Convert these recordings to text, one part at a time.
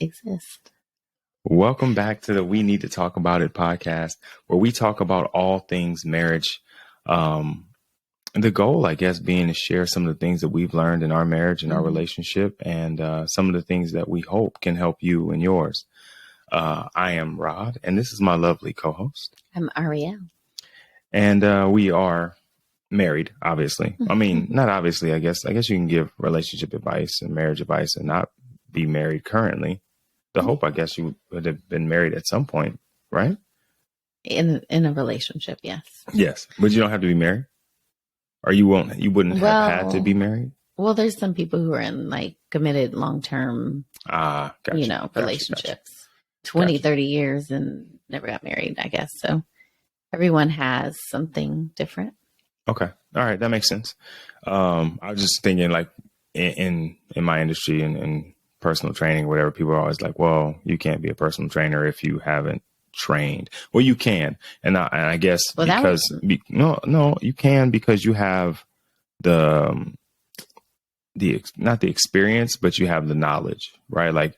exist. Welcome back to the We Need to Talk About It podcast, where we talk about all things marriage. And the goal, I guess, being to share some of the things that we've learned in our marriage and our relationship, and some of the things that we hope can help you and yours. I am Rod, and this is my lovely co-host. I'm Ariel. And we are married, obviously. I mean, not obviously, I guess. I guess you can give relationship advice and marriage advice and not be married currently. The hope, I guess, you would have been married at some point, right? In a relationship, yes. Yes, but you don't have to be married, or you wouldn't have had to be married. Well, there's some people who are in like committed long-term, gotcha, relationships, 20, 30 years and never got married, I guess. So everyone has something different. Okay, all right, that makes sense. I was just thinking, like in my industry and personal training, whatever, people are always like, well, you can't be a personal trainer if you haven't trained. Well, you can. And I guess you can because you have not the experience, but you have the knowledge, right? Like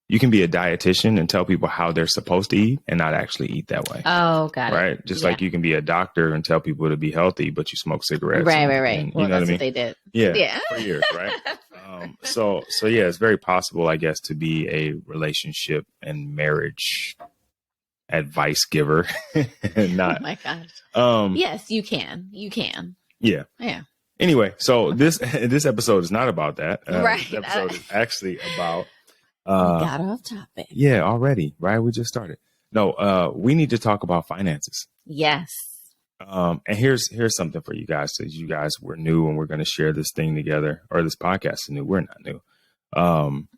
you can be a dietitian and tell people how they're supposed to eat and not actually eat that way. Oh, got it. Right. Just like you can be a doctor and tell people to be healthy, but you smoke cigarettes. Right. And, Well, you know that's what I mean? what they did. Yeah. For years, right? So yeah, it's very possible, I guess, to be a relationship and marriage advice giver. Not. Oh my gosh. Yes, you can. Yeah. Anyway, so this episode is not about that. Right. This episode is actually about. Got off topic. Yeah, already. Right. We just started. No, we need to talk about finances. Yes. And here's something for you guys. So you guys were new and we're going to share this thing together, or this podcast is new. We're not new.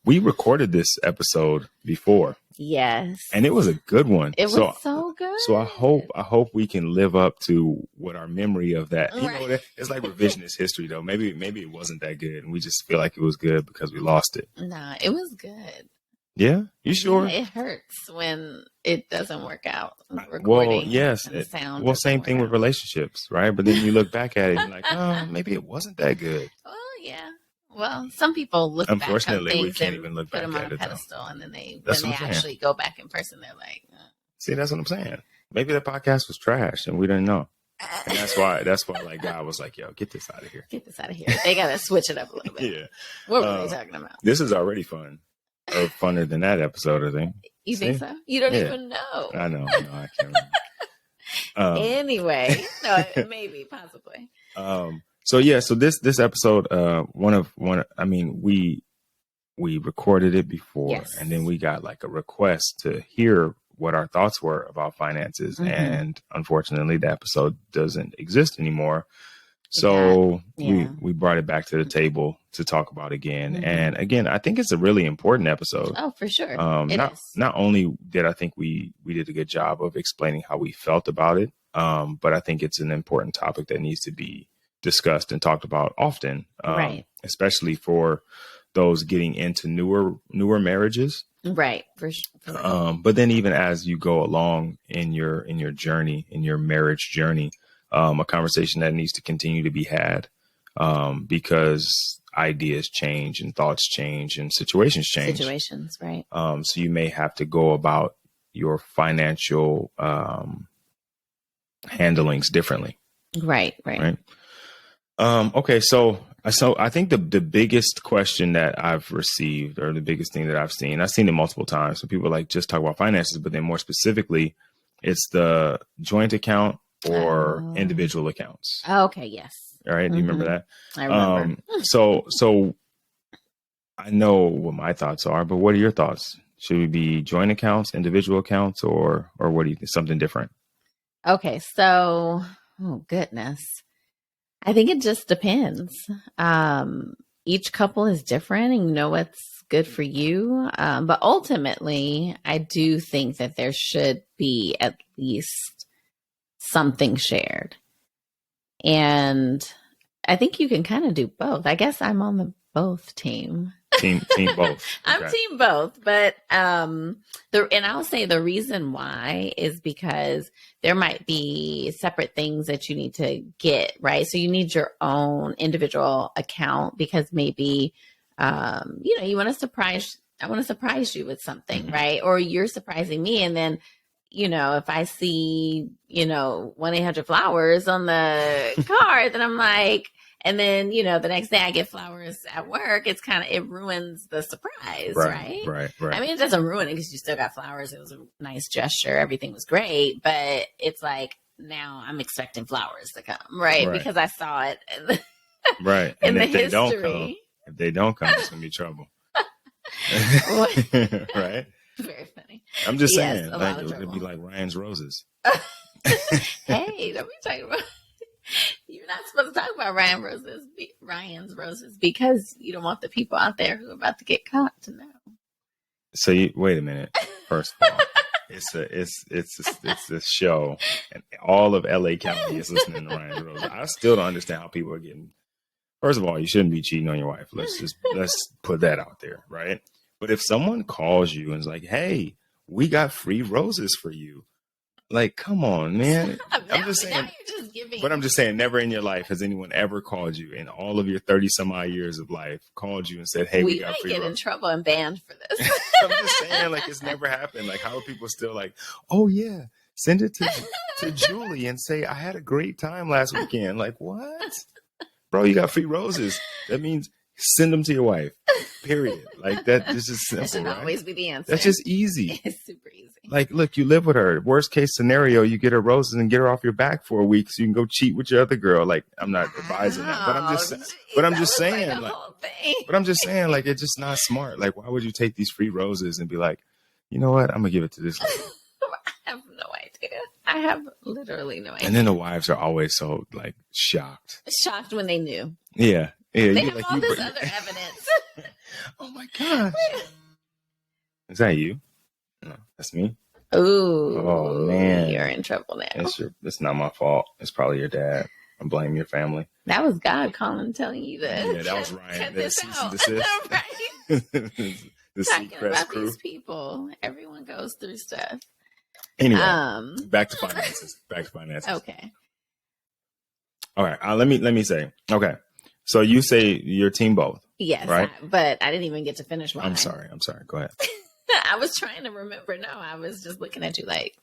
We recorded this episode before. Yes. And it was a good one. It was so good. So I hope we can live up to what our memory of that. You know, it's like revisionist history though. Maybe it wasn't that good and we just feel like it was good because we lost it. Nah, it was good. Yeah, you sure? Yeah, it hurts when it doesn't work out. Well, yes. Sound same thing with relationships, right? But then you look back at it and you're like, oh, maybe it wasn't that good. Well, yeah. Well, some people look Unfortunately, back on we can't even look put back them at on a it, pedestal, and then when they actually go back in person, they're like, See, that's what I'm saying. Maybe the podcast was trash and we didn't know. And that's why like God was like, yo, get this out of here. Get this out of here. They got to switch it up a little bit. Yeah. What were they talking about? This is already fun. Or funner than that episode, I think. You think so? You don't even know. I know. I can't remember. Anyway, no, maybe, possibly. So this episode, we recorded it before, yes. And then we got like a request to hear what our thoughts were about finances, and unfortunately, the episode doesn't exist anymore. So we brought it back to the table to talk about again. And again, I think it's a really important episode. Oh, for sure. Not only did I think we did a good job of explaining how we felt about it, but I think it's an important topic that needs to be discussed and talked about often, especially for those getting into newer marriages. Right. For sure. But then even as you go along in your journey, in your marriage journey, a conversation that needs to continue to be had, because ideas change and thoughts change and situations change. Right. So you may have to go about your financial handlings differently. Right. Okay. So I think the biggest question that I've received, or the biggest thing that I've seen it multiple times. So people like just talk about finances, but then more specifically, it's the joint account or individual accounts. Okay. Yes. All right. Do you remember that? I remember. So I know what my thoughts are, but what are your thoughts? Should we be joint accounts, individual accounts, or what do you think? Something different? Okay. So, oh goodness. I think it just depends. Each couple is different and you know what's good for you. But ultimately, I do think that there should be at least something shared. And I think you can kind of do both. I guess I'm on the both team. Team both. Okay. I'm team both, but and I'll say the reason why is because there might be separate things that you need to get, right? So you need your own individual account because maybe you want to surprise I want to surprise you with something, Mm-hmm. right? Or you're surprising me. And then, if I see, 1-800-Flowers on the card, then I'm like, and then, the next day I get flowers at work, it ruins the surprise, right? Right. I mean, it doesn't ruin it because you still got flowers. It was a nice gesture. Everything was great. But it's like, now I'm expecting flowers to come, right? Because I saw it right. in And the if they history. don't come, it's going to be trouble. Right? Very funny. I'm just Yes, saying, a like, lot of it'd be trouble. like Ryan's roses. Hey, don't be talking about. You're not supposed to talk about Ryan's roses because you don't want the people out there who are about to get caught to know. So wait a minute. First of all, it's a show, and all of LA County is listening to Ryan's roses. I still don't understand how people are getting. First of all, you shouldn't be cheating on your wife. Let's put that out there, right? But if someone calls you and is like, "Hey, we got free roses for you," like, come on, man. I'm just saying. But I'm just saying, never in your life has anyone ever called you in all of your 30 some odd years of life, called you and said, "Hey, we got free roses." We might get in trouble and banned for this. I'm just saying, like, it's never happened. Like, how are people still like, "Oh yeah, send it to Julie and say I had a great time last weekend." Like, what? Bro, you got free roses. That means send them to your wife. Period. Like, that is just simple. That should always be the answer. That's just easy. It's super easy. Like, look, you live with her. Worst case scenario, you get her roses and get her off your back for a week so you can go cheat with your other girl. Like, I'm not advising that, but I'm just saying, but I'm just saying, like, it's just not smart. Like, why would you take these free roses and be like, you know what? I'm gonna give it to this lady. I have no idea. I have literally no idea. And then the wives are always so like shocked when they knew. Yeah. They have all this other evidence. Oh my gosh. Is that you? No, that's me. Ooh. Oh man. You're in trouble now. It's not my fault. It's probably your dad. I blame your family. That was God calling, telling you that. Yeah, that was Ryan. Cut this out. Right. The talking about crew. These people. Everyone goes through stuff. Anyway, back to finances. Okay. All right. Let me say. Okay. So you say you're team both. Yes. Right. But I didn't even get to finish mine. I'm sorry. Go ahead. I was trying to remember. No, I was just looking at you like,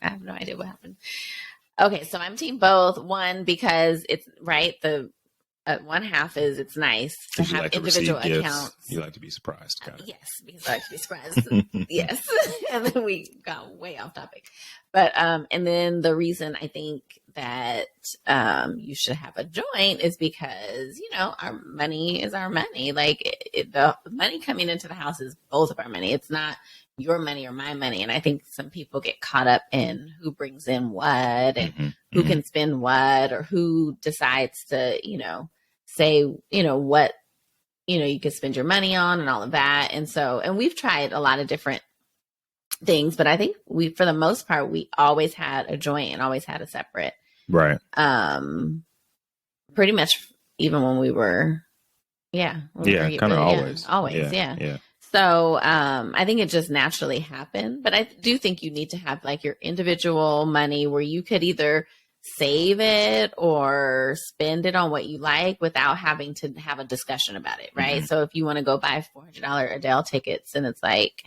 I have no idea what happened. Okay. So I'm team both. One, because it's right. One half is it's nice to have like individual accounts. You like to be surprised. Got it. Yes, because I like to be surprised. Yes. And then we got way off topic. But and then the reason I think that you should have a joint is because, our money is our money. Like the money coming into the house is both of our money. It's not your money or my money. And I think some people get caught up in who brings in what and who can spend what or who decides to, say, what, you could spend your money on and all of that. And we've tried a lot of different things, but I think for the most part, we always had a joint and always had a separate. Right. Pretty much even when we were, kind of always. Always. Yeah. So, I think it just naturally happened, but I do think you need to have like your individual money where you could either save it or spend it on what you like without having to have a discussion about it. Right. So if you want to go buy $400 Adele tickets and it's like,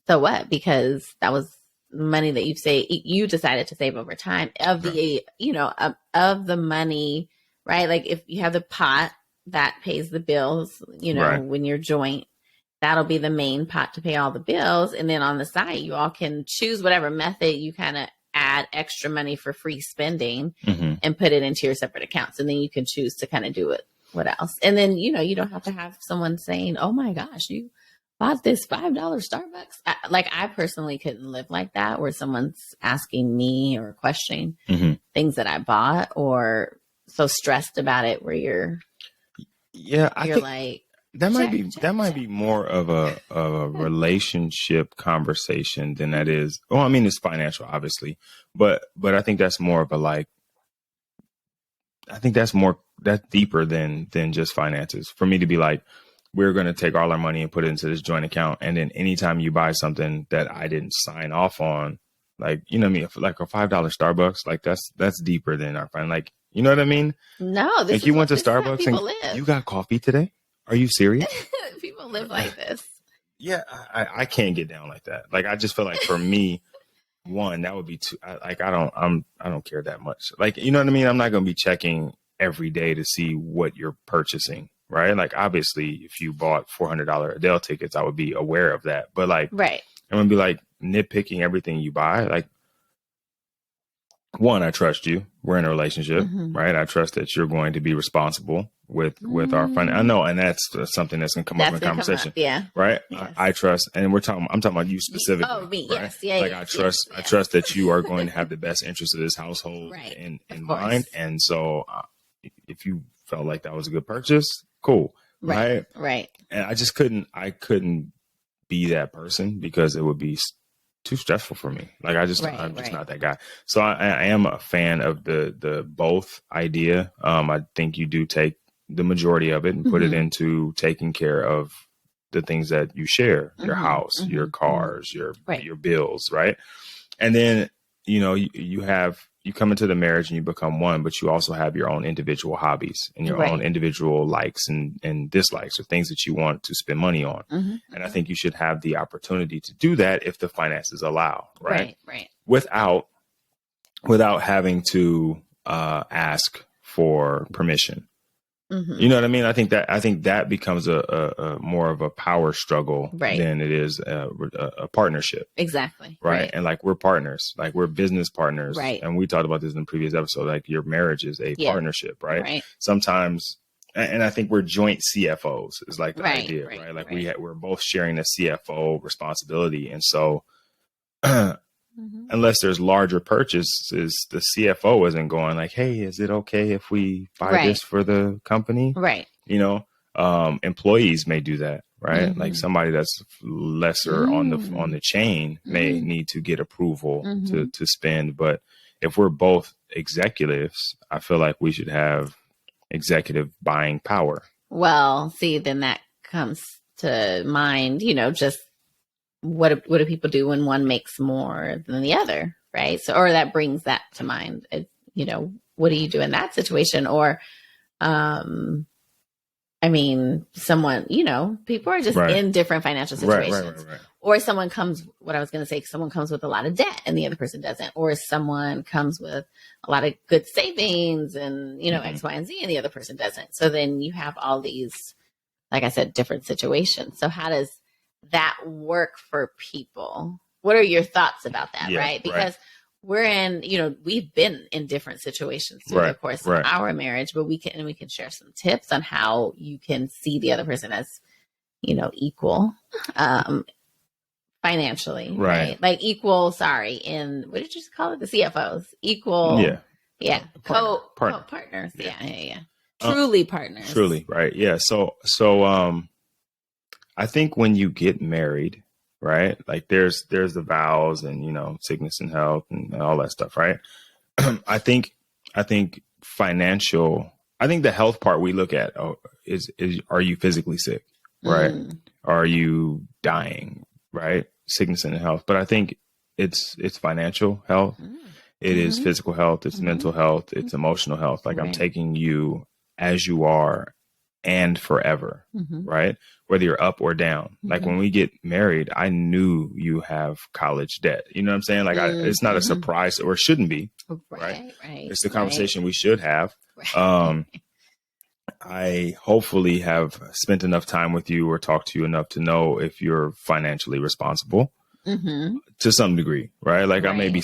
so what? Because that was money that you decided to save over time of the, of the money, right? Like if you have the pot that pays the bills, when you're joint, that'll be the main pot to pay all the bills. And then on the side, you all can choose whatever method you kind of add extra money for free spending and put it into your separate accounts. And then you can choose to kind of do it. What else? And then, you don't have to have someone saying, oh my gosh, you bought this $5 Starbucks. I personally couldn't live like that where someone's asking me or questioning things that I bought or so stressed about it where you're like, that might be more of a relationship conversation than that is. Well, I mean, it's financial, obviously, but I think that's more of a that's deeper than just finances. For me to be like, we're going to take all our money and put it into this joint account, and then anytime you buy something that I didn't sign off on, like what I mean, like a $5 Starbucks, like that's deeper than our friend. Like, you know what I mean? No, like you went to Starbucks and you got coffee today. Are you serious? People live like this. Yeah, I can't get down like that. Like, I just feel like for me, one, that would be too, I don't care that much. Like, you know what I mean? I'm not going to be checking every day to see what you're purchasing, right? Like, obviously, if you bought $400 Adele tickets, I would be aware of that. But like, Right. I'm going to be like nitpicking everything you buy. Like, one, I trust you. We're in a relationship, right? I trust that you're going to be responsible with our fun. I know, and that's something that's going to come up in conversation, yeah. right? Yes. I trust, and I'm talking about you specifically. Oh, me, right? yes, yeah. Like, yes, I trust that you are going to have the best interest of this household right. in mind, and so if you felt like that was a good purchase, cool, right? Right. And I couldn't be that person because it would be too stressful for me. Like, I'm just not that guy. So I am a fan of the both idea. I think you do take the majority of it and put it into taking care of the things that you share, your house, your cars, your bills, right? And then, you know, you come into the marriage and you become one, but you also have your own individual hobbies and your own individual likes and dislikes, or things that you want to spend money on. And I think you should have the opportunity to do that if the finances allow, right? Right. Without having to ask for permission. You know what I mean? I think that becomes a more of a power struggle than it is a partnership. Exactly. Right. And like, we're partners, like we're business partners. Right. And we talked about this in the previous episode, like your marriage is a partnership, right? Sometimes, and I think we're joint CFOs is like the idea, right? Like we're both sharing the CFO responsibility. And so unless there's larger purchases, the CFO isn't going like, hey, is it okay if we buy this for the company? Right. You know, employees may do that, right? Like somebody that's lesser on the chain may need to get approval to spend. But if we're both executives, I feel like we should have executive buying power. Well, see, then that comes to mind, you know, just what do people do when one makes more than the other, right? So, or that brings that to mind. You know, what do you do in that situation? Or, I mean, someone, you know, people are just in different financial situations. Right. Or someone comes, what I was going to say, someone comes with a lot of debt and the other person doesn't. Or someone comes with a lot of good savings and, you know, X, Y, and Z, and the other person doesn't. So then you have all these, like I said, different situations. So how does that work for people? What are your thoughts about that? Right. Because we're in, you know, we've been in different situations through the course of our marriage, but we can share some tips on how you can see the other person as, you know, equal, financially, right? Like equal, in, what did you call it? The CFOs, equal. Partners. Yeah. Truly partners. Truly. Right. Yeah. So, I think when you get married, right, like there's the vows and, you know, sickness and health and all that stuff, right? I think financial, I think the health part we look at is are you physically sick, right? Are you dying, right? Sickness and health. But I think it's financial health. It is physical health. It's mental health. It's emotional health. Like, I'm taking you as you are and forever, right? Whether you're up or down. Like, when we get married, I knew you have college debt. You know what I'm saying? Like, it's not a surprise, or it shouldn't be, right? It's the conversation we should have. I hopefully have spent enough time with you or talked to you enough to know if you're financially responsible to some degree, right? Like, I may be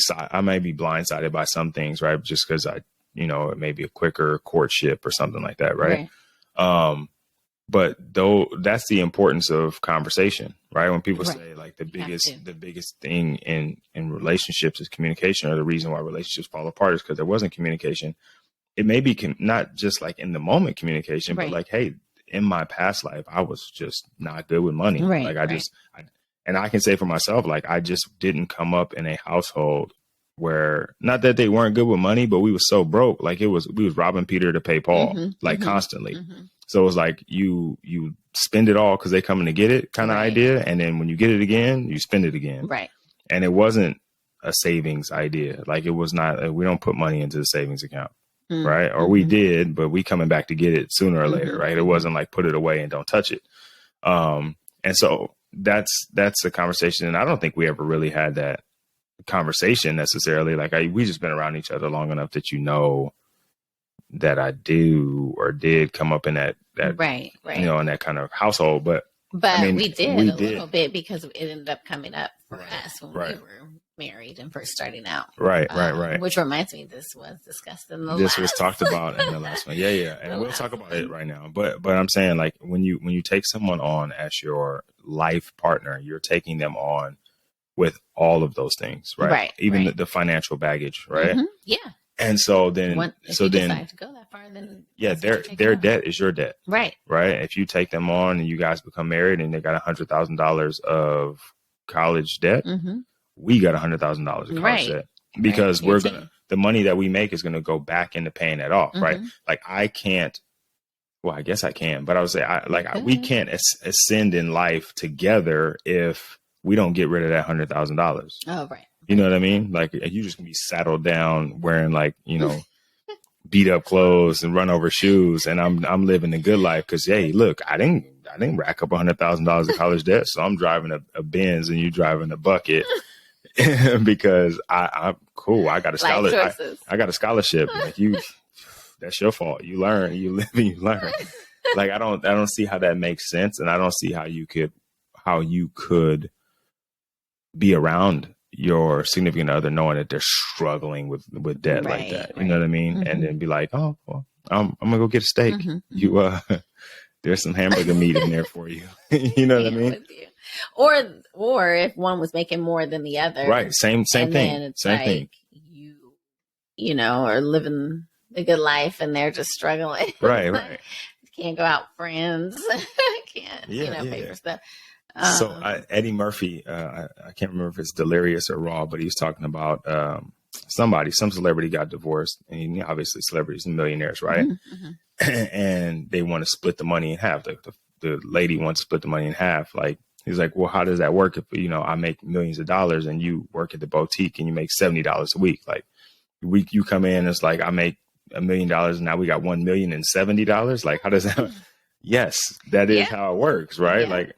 blindsided by some things, right? Just because you know, it may be a quicker courtship or something like that, right? But though, that's the importance of conversation, right? When people say like the biggest thing in relationships is communication, or the reason why relationships fall apart is because there wasn't communication. It may be not just like in the moment communication, but like, hey, in my past life, I was just not good with money. Like, and I can say for myself, like, I just didn't come up in a household where, not that they weren't good with money, but we was so broke. Like, we was robbing Peter to pay Paul, like constantly. So it was like you spend it all because they coming to get it kind of idea. And then when you get it again, you spend it again. Right. And it wasn't a savings idea. Like, it was not, we don't put money into the savings account. Right. Or we did, but we coming back to get it sooner or later. Right. It wasn't like put it away and don't touch it. And so that's a conversation, and I don't think we ever really had that conversation necessarily. Like we just been around each other long enough that that I do or did come up in that right. in that kind of household. But I But mean, we did a little bit because it ended up coming up for us when we were married and first starting out. Right. Which reminds me, this was discussed in the this was talked about in the last one. Yeah. And we'll talk about it right now. But I'm saying, like, when you take someone on as your life partner, you're taking them on with all of those things, right? Even the financial baggage, right? Mm-hmm. Yeah. And so then, decide to go that far, then their debt is your debt, right? If you take them on and you guys become married and they got $100,000 of college debt, we got $100,000 of college debt because the money that we make is gonna go back into paying that off, right? Like I can't. Well, I guess I can, but I would say we can't ascend in life together if we don't get rid of that $100,000. Oh, right. You know what I mean? Like you just gonna be saddled down wearing beat up clothes and run over shoes, and I'm living a good life because hey, look, I didn't rack up $100,000 of college debt, so I'm driving a Benz and you driving a bucket because I'm cool. I got a scholarship. I got a scholarship. Like that's your fault. You learn, you live, and you learn. Like I don't see how that makes sense, and I don't see how you could be around your significant other knowing that they're struggling with debt like that. You know what I mean? And then be like, oh, well, I'm gonna go get a steak. You there's some hamburger meat in there for you. You know what I mean? Or if one was making more than the other, right? Same thing. Same thing. You are living a good life, and they're just struggling. Right. Can't go out with friends. Can't pay for stuff. So Eddie Murphy, I can't remember if it's Delirious or Raw, but he was talking about some celebrity got divorced, and obviously celebrities and millionaires, right? And they want to split the money in half. The lady wants to split the money in half. Like he's like, well, how does that work if I make millions of dollars and you work at the boutique and you make $70 a week? Like you come in, it's like I make $1 million and now we got $1,070,000. Like how does that? Yes, that is how it works, right? Yeah. Like.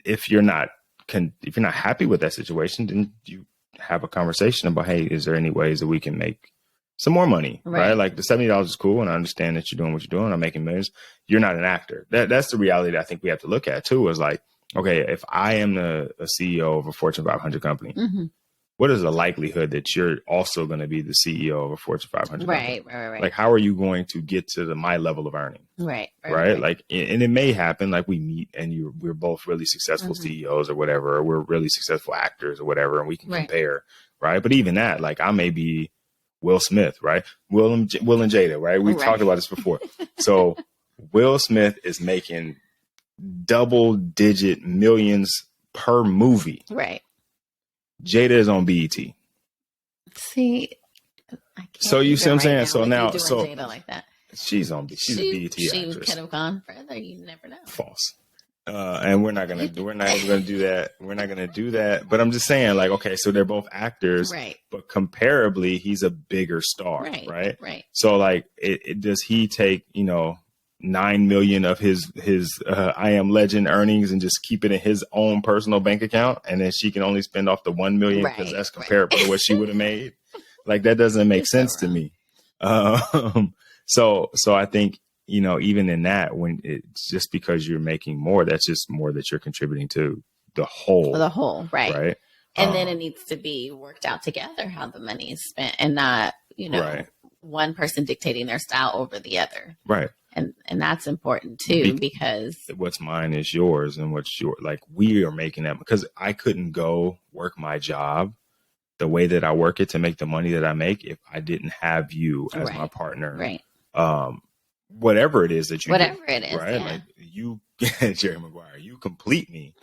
If you're not happy with that situation, then you have a conversation about, hey, is there any ways that we can make some more money, right? Like the $70 is cool, and I understand that you're doing what you're doing. I'm making millions. You're not an actor. That's the reality that I think we have to look at too. Is like, okay, if I am a CEO of a Fortune 500 company, what is the likelihood that you're also going to be the CEO of a Fortune 500 company? Right. Like, how are you going to get to my level of earning? Right. Like, and it may happen like we meet and we're both really successful CEOs or whatever, or we're really successful actors or whatever, and we can compare, right? But even that, like, I may be Will Smith, right? Will and Jada, right? We've talked about this before. So Will Smith is making double-digit millions per movie. Right. Jada is on BET. See, so you see what I'm saying? So now, Jada like that. She's a BET actress. She could have gone further. You never know. False. And we're not gonna do that. We're not gonna do that. But I'm just saying, like, okay, so they're both actors, right? But comparably, he's a bigger star, right? So, like, does he take 9 million of his I Am Legend earnings and just keep it in his own personal bank account, and then she can only spend off the 1 million because that's comparable to what she would have made? Like, that doesn't make sense to me. So I think even in that, when it's just because you're making more, that's just more that you're contributing to the whole. Right? And then it needs to be worked out together how the money is spent, and not one person dictating their style over the other. Right. And that's important too, because what's mine is yours, and what's your, like, we are making that, because I couldn't go work my job the way that I work it to make the money that I make if I didn't have you as my partner. Right. Whatever it is that you do, it is, right? Yeah. Like you, Jerry Maguire, you complete me,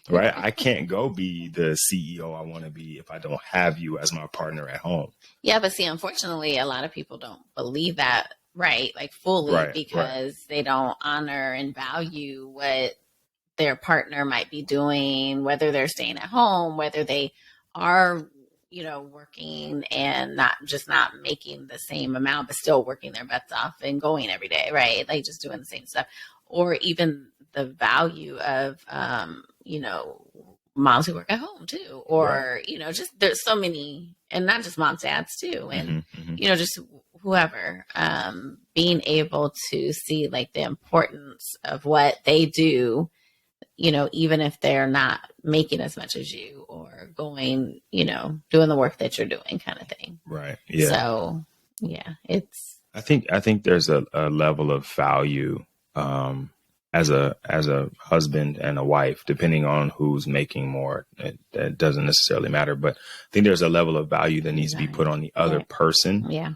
right? I can't go be the CEO I want to be if I don't have you as my partner at home. Yeah, but see, unfortunately, a lot of people don't believe that. Right, like fully, because they don't honor and value what their partner might be doing, whether they're staying at home, whether they are, working and not making the same amount, but still working their butts off and going every day, right? Like just doing the same stuff. or even the value of, you know, moms who work at home too, or, you know, just there's so many, and not just moms, dads too. And, you know, just whoever, being able to see like the importance of what they do, you know, even if they're not making as much as you or going, you know, doing the work that you're doing kind of thing. Right. Yeah. So yeah, I think there's a level of value, as a husband and a wife, depending on who's making more. It doesn't necessarily matter, but I think there's a level of value that needs to be put on the other person. Yeah.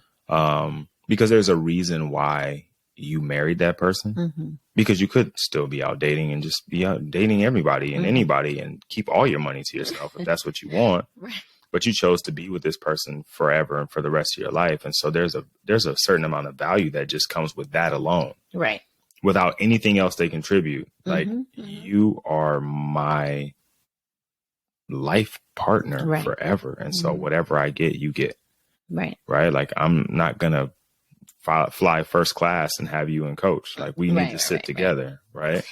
Because there's a reason why you married that person, because you could still be out dating and just be out dating everybody and anybody and keep all your money to yourself if that's what you want. Right. But you chose to be with this person forever and for the rest of your life. And so there's a certain amount of value that just comes with that alone. Right. Without anything else they contribute. Like you are my life partner forever. And so whatever I get, you get. Right. Right. Like I'm not going to fly first class and have you and coach. Like we need to sit together. Right.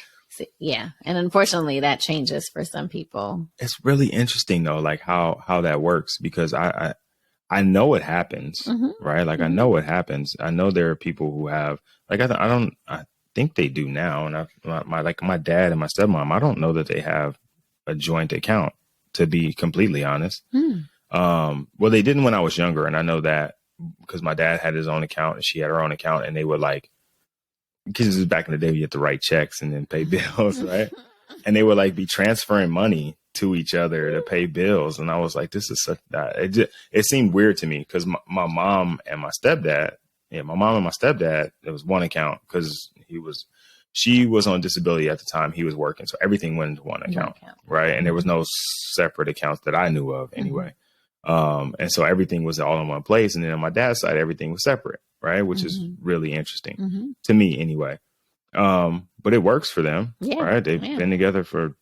Yeah. And unfortunately that changes for some people. It's really interesting though, like how that works, because I know it happens. Right. Like I know it happens. I know there are people who have, like, I think they do now. And my dad and my stepmom, I don't know that they have a joint account, to be completely honest. Well, they didn't when I was younger. And I know that because my dad had his own account and she had her own account, and they would like, because this is back in the day, you had to write checks and then pay bills. Right. And they would like be transferring money to each other to pay bills. And I was like, this is such that it seemed weird to me, because my mom and my stepdad, it was one account, because she was on disability at the time he was working. So everything went into one account. Right. And there was no separate accounts that I knew of anyway. And so everything was all in one place. And then on my dad's side, everything was separate. Right. Which is really interesting to me anyway. But it works for them. Yeah. Right. They've been together for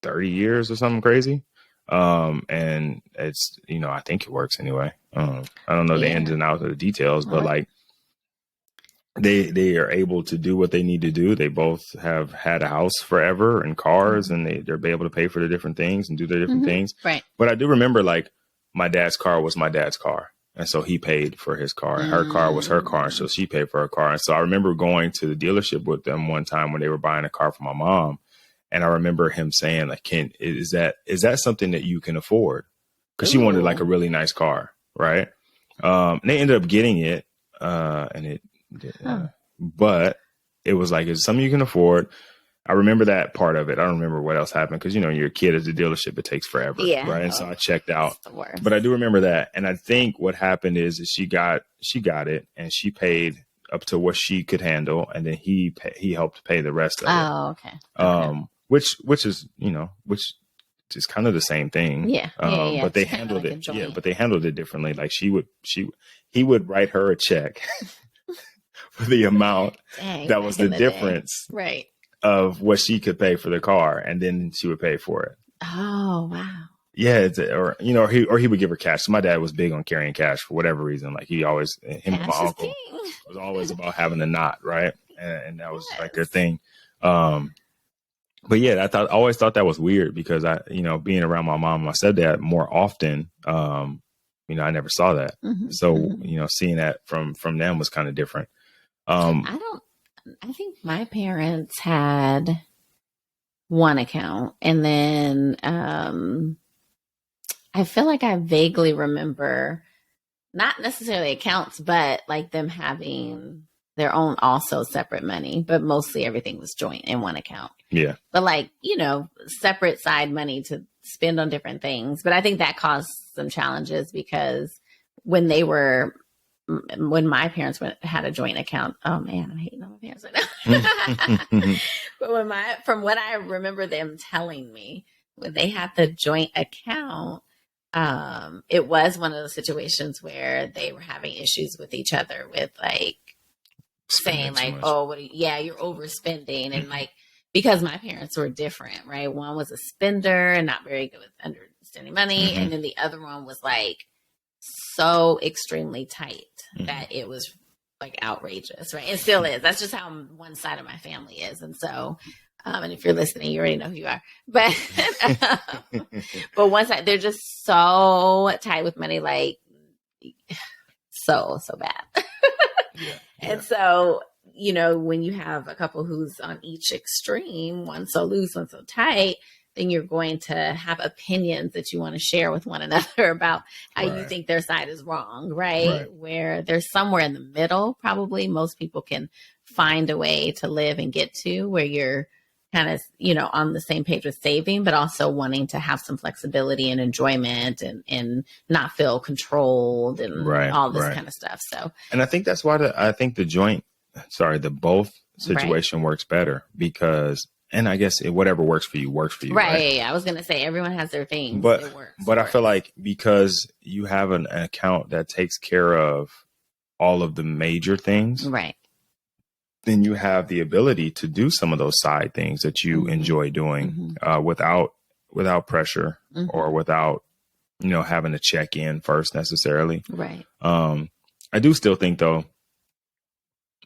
30 years or something crazy. And it's, you know, I think it works anyway. I don't know the ins and outs of the details, but like they are able to do what they need to do. They both have had a house forever and cars, and they're able to pay for the different things and do their different things. Right. But I do remember, like, my dad's car was my dad's car. And so he paid for his car. Her car was her car. And so she paid for her car. And so I remember going to the dealership with them one time when they were buying a car for my mom. And I remember him saying, like, is that something that you can afford? Because she wanted like a really nice car. Right. And they ended up getting it. But it was like, is it something you can afford? I remember that part of it. I don't remember what else happened, because, you know, you're a kid at the dealership, it takes forever. Yeah. Right. And so I checked out, but I do remember that. And I think what happened is she got it, and she paid up to what she could handle. And then he helped pay the rest of it. Oh, okay. Which is, you know, which is kind of the same thing. Yeah. But they handled it. Yeah. But they handled it differently. Like he would write her a check for the amount that was the difference. Right. Of what she could pay for the car, and then she would pay for it. Oh, wow. Yeah, or he would give her cash. So my dad was big on carrying cash for whatever reason. Like him and my uncle was always about having a knot, right? And that was like their thing. But yeah, I always thought that was weird, because being around my mom and my stepdad more often, I never saw that. So seeing that from them was kind of different. I think my parents had one account, and then I feel like I vaguely remember not necessarily accounts, but like them having their own also separate money, but mostly everything was joint in one account. Yeah. But like, separate side money to spend on different things. But I think that caused some challenges, because when my parents had a joint account, oh man, I'm hating on my parents right now. But from what I remember them telling me, when they had the joint account, it was one of those situations where they were having issues with each other, with like saying like, oh, you're overspending. And like, because my parents were different, right? One was a spender and not very good with understanding money. And then the other one was like so extremely tight that it was like outrageous, right? It still is. That's just how one side of my family is. And so, and if you're listening, you already know who you are. But, but one side, they're just so tight with money, like so bad. Yeah. And so, you know, when you have a couple who's on each extreme, one so loose, one so tight, then you're going to have opinions that you want to share with one another about how you think their side is wrong, right? Where there's somewhere in the middle, probably most people can find a way to live and get to where you're kind of, you know, on the same page with saving, but also wanting to have some flexibility and enjoyment and not feel controlled and all this kind of stuff. So, and I think that's why the both situation works better because, and I guess whatever works for you works for you. Right. Yeah. I was going to say everyone has their things. But I feel like because you have an account that takes care of all of the major things. Right. Then you have the ability to do some of those side things that you enjoy doing without pressure or without, you know, having to check in first necessarily. Right. I do still think though,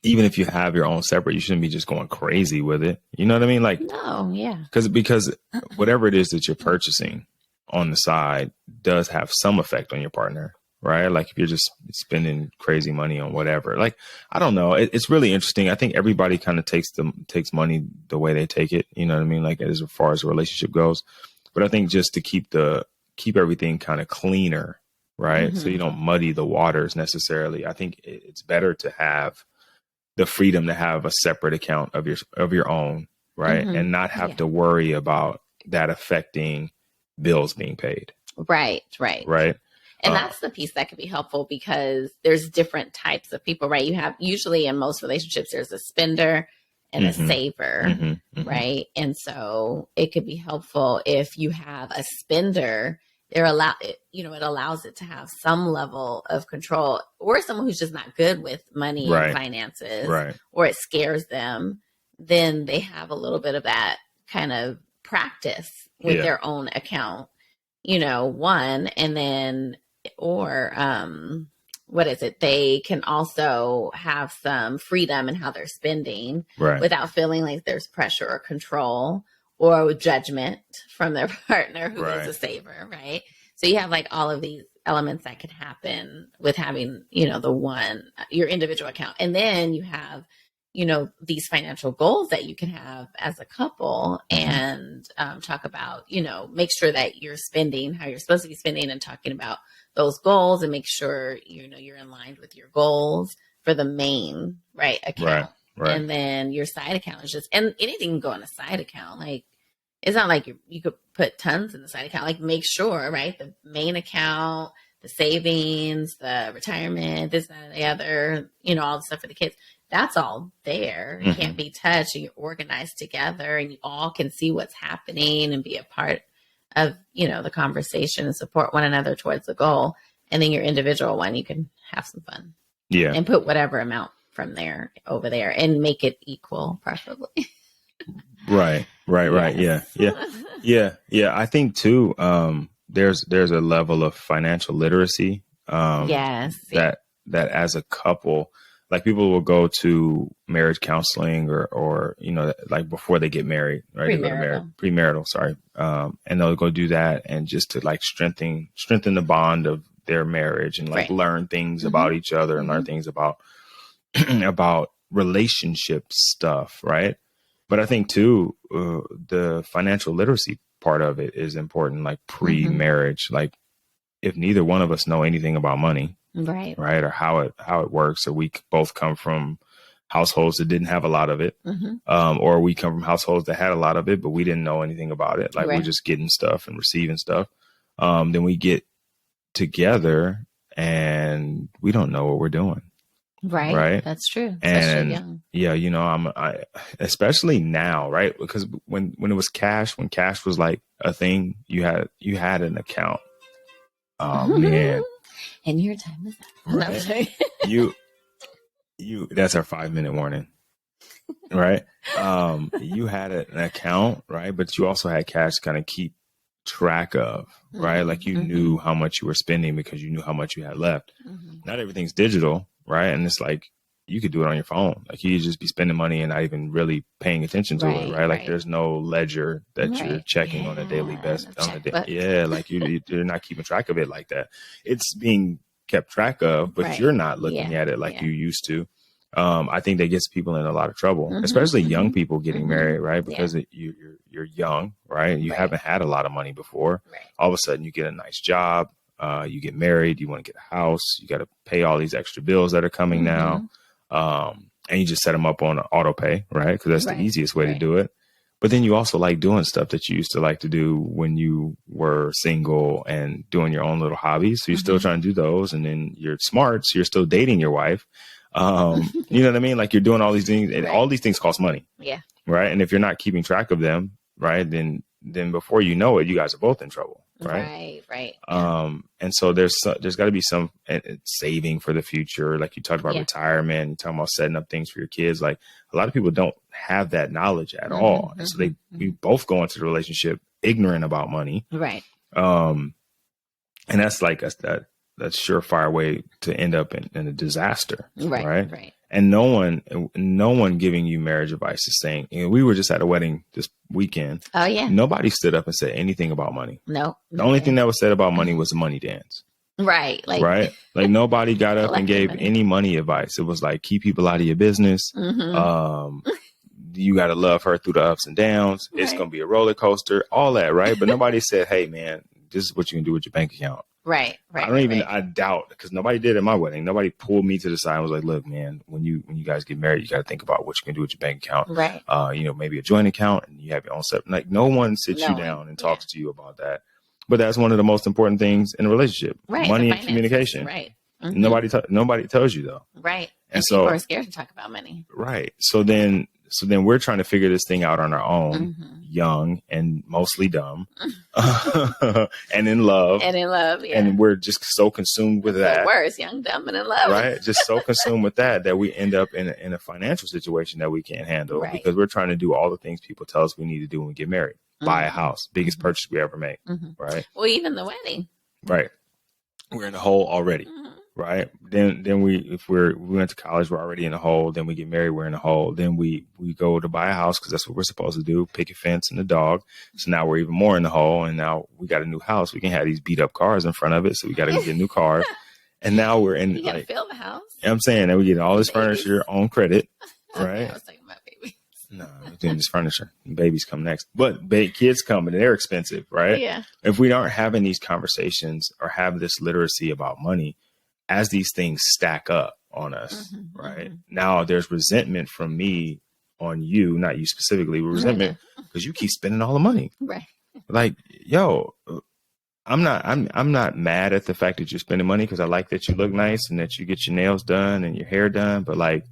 even if you have your own separate, you shouldn't be just going crazy with it. You know what I mean? Like, no, yeah. Because whatever it is that you're purchasing on the side does have some effect on your partner. Right. Like if you're just spending crazy money on whatever, like, I don't know. It's really interesting. I think everybody kind of takes money the way they take it. You know what I mean? Like as far as the relationship goes. But I think just to keep everything kind of cleaner. Right. So you don't muddy the waters necessarily. I think it's better to have the freedom to have a separate account of your own. Right. And not have to worry about that affecting bills being paid. Right. And that's the piece that could be helpful because there's different types of people, right? You have usually in most relationships, there's a spender and a saver, right? And so it could be helpful if you have a spender, it allows it to have some level of control, or someone who's just not good with money and finances, or it scares them, then they have a little bit of that kind of practice with their own account, you know, one, and then or what is it? They can also have some freedom in how they're spending without feeling like there's pressure or control or judgment from their partner who is a saver, right? So you have like all of these elements that could happen with having, you know, your individual account. And then you have, you know, these financial goals that you can have as a couple and talk about, you know, make sure that you're spending how you're supposed to be spending and talking about those goals and make sure, you know, you're in line with your goals for the main account. Right. And then your side account is and anything can go in a side account. Like, it's not like you could put tons in the side account, like make sure, right? The main account, the savings, the retirement, this, that, and the other, you know, all the stuff for the kids. That's all there. It can't be touched, and you're organized together and you all can see what's happening and be a part of, you know, the conversation and support one another towards the goal. And then your individual one, you can have some fun. Yeah. And put whatever amount from there over there and make it equal, preferably. Right. Yeah. I think too, there's a level of financial literacy. That as a couple, like people will go to marriage counseling or, you know, like before they get married, right? Premarital, sorry. And they'll go do that and just to like strengthen the bond of their marriage and like learn things about each other and learn things about, about relationship stuff. Right. But I think too, the financial literacy part of it is important, like pre-marriage, like if neither one of us know anything about money, right, or how it works, or we both come from households that didn't have a lot of it, or we come from households that had a lot of it, but we didn't know anything about it. Like we're just getting stuff and receiving stuff. Then we get together and we don't know what we're doing. Right. That's true. Especially young. Yeah, you know, especially now, right? Because when it was cash, when cash was like a thing, you had an account. Oh man. And your time is up. Right. you that's our 5-minute warning. Right? You had an account, right? But you also had cash to kind of keep track of, right? Like you knew how much you were spending because you knew how much you had left. Not everything's digital, right? And it's like you could do it on your phone. Like you could just be spending money and not even really paying attention to it, right? Like there's no ledger that you're checking on a daily basis. Yeah, like you're not keeping track of it like that. It's being kept track of, but you're not looking at it like you used to. I think that gets people in a lot of trouble, especially young people getting married, right? Because you're young, right? You haven't had a lot of money before. All of a sudden, you get a nice job. You get married, you want to get a house, you got to pay all these extra bills that are coming now. And you just set them up on auto pay, right? Because that's the easiest way to do it. But then you also like doing stuff that you used to like to do when you were single and doing your own little hobbies. So you're still trying to do those. And then you're smart, so you're still dating your wife. You know what I mean? Like you're doing all these things, and all these things cost money. Yeah. Right. And if you're not keeping track of them, right, then before you know it, you guys are both in trouble. Right. Yeah. And so there's got to be some saving for the future. Like you talked about retirement, you talking about setting up things for your kids. Like a lot of people don't have that knowledge at all. And so we both go into the relationship ignorant about money. Right. And that's like that's surefire way to end up in a disaster. Right. And no one giving you marriage advice is saying, we were just at a wedding this weekend. Oh yeah. Nobody stood up and said anything about money. No. The only thing that was said about money was the money dance. Right. Like nobody got up and gave any money advice. It was like, keep people out of your business. You got to love her through the ups and downs. Right. It's going to be a roller coaster, all that. Right. But nobody said, hey man, this is what you can do with your bank account. Right. I doubt, because nobody did at my wedding. Nobody pulled me to the side and was like, look, man, when you guys get married, you got to think about what you can do with your bank account. Right. Maybe a joint account, and you have your own separate. Like no one sits you down and talks to you about that. But that's one of the most important things in a relationship. Right. Money and communication. Right. Nobody tells you though. Right. And so people are scared to talk about money. Right. So then we're trying to figure this thing out on our own, young and mostly dumb, and in love. Yeah. And we're just so consumed with that. Worse, young, dumb, and in love. Right. Just so consumed with that we end up in a financial situation that we can't handle because we're trying to do all the things people tell us we need to do when we get married. Buy a house, biggest purchase we ever make. Right. Well, even the wedding. Right. We're in the hole already. Right. Then we went to college, we're already in a hole. Then we get married, we're in a hole. Then we go to buy a house because that's what we're supposed to do. Picket fence and a dog. So now we're even more in the hole. And now we got a new house. We can have these beat up cars in front of it. So we got to get new cars. And now we're in. You got to fill the house. I'm saying that we get all this furniture on credit. Right. I was talking about babies. No, we're doing this furniture. Babies come next. But kids come and they're expensive. Right. Yeah. If we aren't having these conversations or have this literacy about money, as these things stack up on us, right? Now there's resentment from me on you, not you specifically, but resentment because you keep spending all the money. Right. Like, yo, I'm not mad at the fact that you're spending money because I like that you look nice and that you get your nails done and your hair done, but like,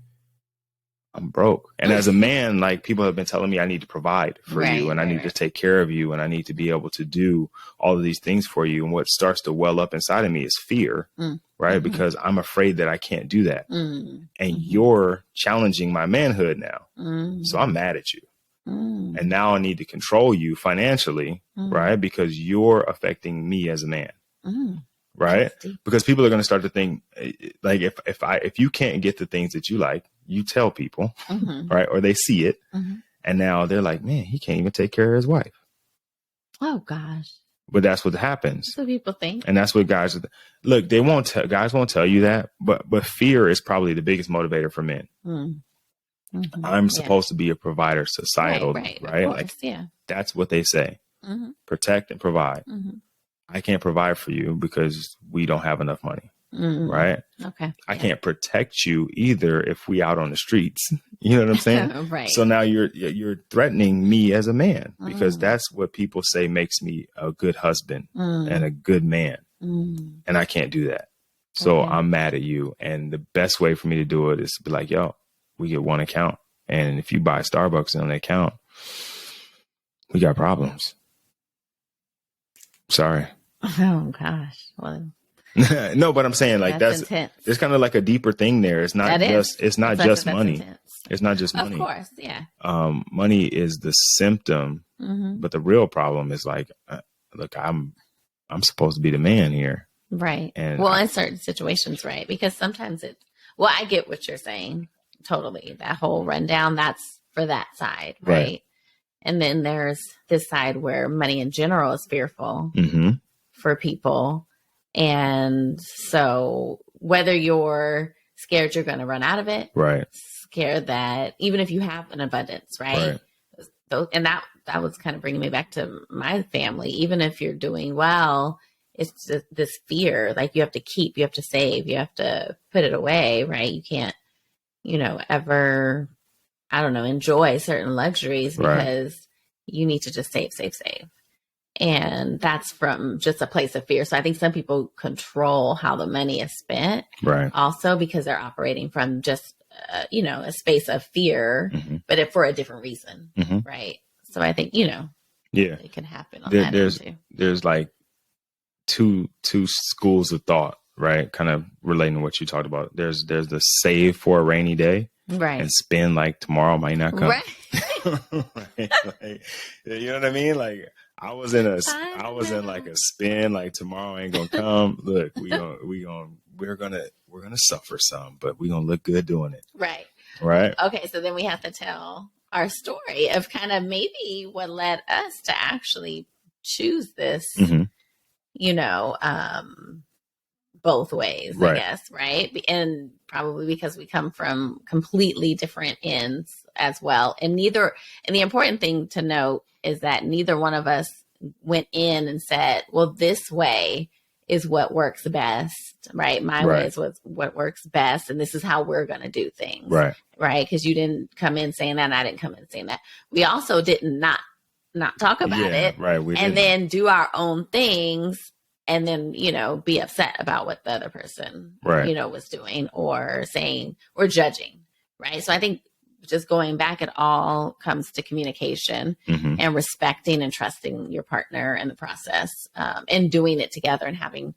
I'm broke. And as a man, like people have been telling me I need to provide for you and I need to take care of you and I need to be able to do all of these things for you. And what starts to well up inside of me is fear, right? Because I'm afraid that I can't do that. And you're challenging my manhood now. So I'm mad at you. And now I need to control you financially, right? Because you're affecting me as a man. Right. Because people are going to start to think like if you can't get the things that you like, you tell people, right? Or they see it. And now they're like, man, he can't even take care of his wife. Oh, gosh. But that's what happens. That's what people think. And that's what guys look, guys won't tell you that. But fear is probably the biggest motivator for men. I'm supposed to be a provider societal, right? Course, like that's what they say. Protect and provide. I can't provide for you because we don't have enough money. Right. Okay. I can't protect you either if we out on the streets. You know what I'm saying? Right. So now you're threatening me as a man because that's what people say makes me a good husband and a good man. And I can't do that. So I'm mad at you. And the best way for me to do it is to be like, yo, we get one account. And if you buy Starbucks on the account, we got problems. Sorry. Oh gosh. Well, no, but I'm saying like that's there's kind of like a deeper thing there. It's not just money. Intense. It's not just money. Of course, yeah. Money is the symptom, but the real problem is like, look, I'm supposed to be the man here, right? And in certain situations, right? Because sometimes Well, I get what you're saying. Totally. That whole rundown, that's for that side, right? And then there's this side where money in general is fearful for people. And so whether you're scared you're going to run out of it, scared that even if you have an abundance, right? And that was kind of bringing me back to my family. Even if you're doing well, it's just this fear, like you have to keep, you have to save, you have to put it away, right? You can't, ever, I don't know, enjoy certain luxuries because you need to just save. And that's from just a place of fear. So I think some people control how the money is spent also because they're operating from just, a space of fear, but for a different reason. Right. So I think, it can happen on that end too. There's like two schools of thought, right? Kind of relating to what you talked about. There's the save for a rainy day. Right. And spend like tomorrow might not come. Right. Like, you know what I mean? Like I was in like a spin, like tomorrow ain't gonna come. Look, we're gonna suffer some, but we're gonna look good doing it. Right. Right. Okay, so then we have to tell our story of kind of maybe what led us to actually choose this, both ways, I guess, right? And probably because we come from completely different ends as well. And the important thing to note is that neither one of us went in and said, well, this way is what works best, right? My way is what works best. And this is how we're going to do things. Right. Because you didn't come in saying that and I didn't come in saying that. We also didn't not talk about it. Right. Then do our own things. And then, be upset about what the other person, was doing or saying or judging. Right. So I think just going back, it all comes to communication and respecting and trusting your partner in the process and doing it together and having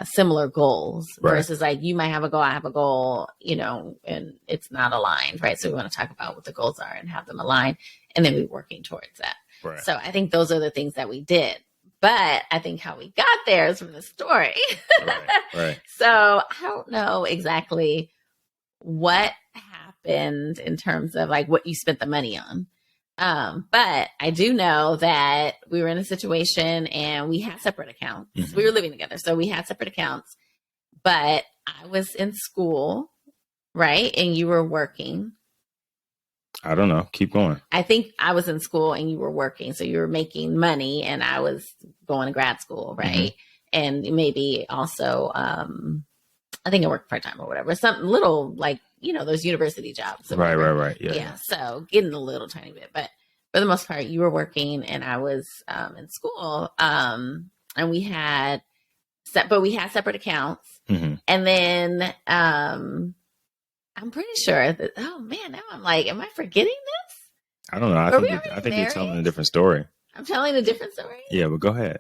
similar goals versus like you might have a goal, I have a goal, and it's not aligned. Right. So we want to talk about what the goals are and have them aligned and then we're working towards that. Right. So I think those are the things that we did. But I think how we got there is from the story. Right. So I don't know exactly what happened in terms of like what you spent the money on. But I do know that we were in a situation and we had separate accounts. We were living together. So we had separate accounts, but I was in school, right? And you were working. I don't know. Keep going. I think I was in school and you were working. So you were making money and I was going to grad school. Right. And maybe also, I think I worked part-time or whatever, something little like, those university jobs. Right. Yeah. So getting a little tiny bit, but for the most part you were working and I was, in school. And we had separate accounts. And then, I'm pretty sure that, oh man, now I'm like, am I forgetting this? I don't know. I think you're telling a different story. I'm telling a different story? Yeah, but go ahead.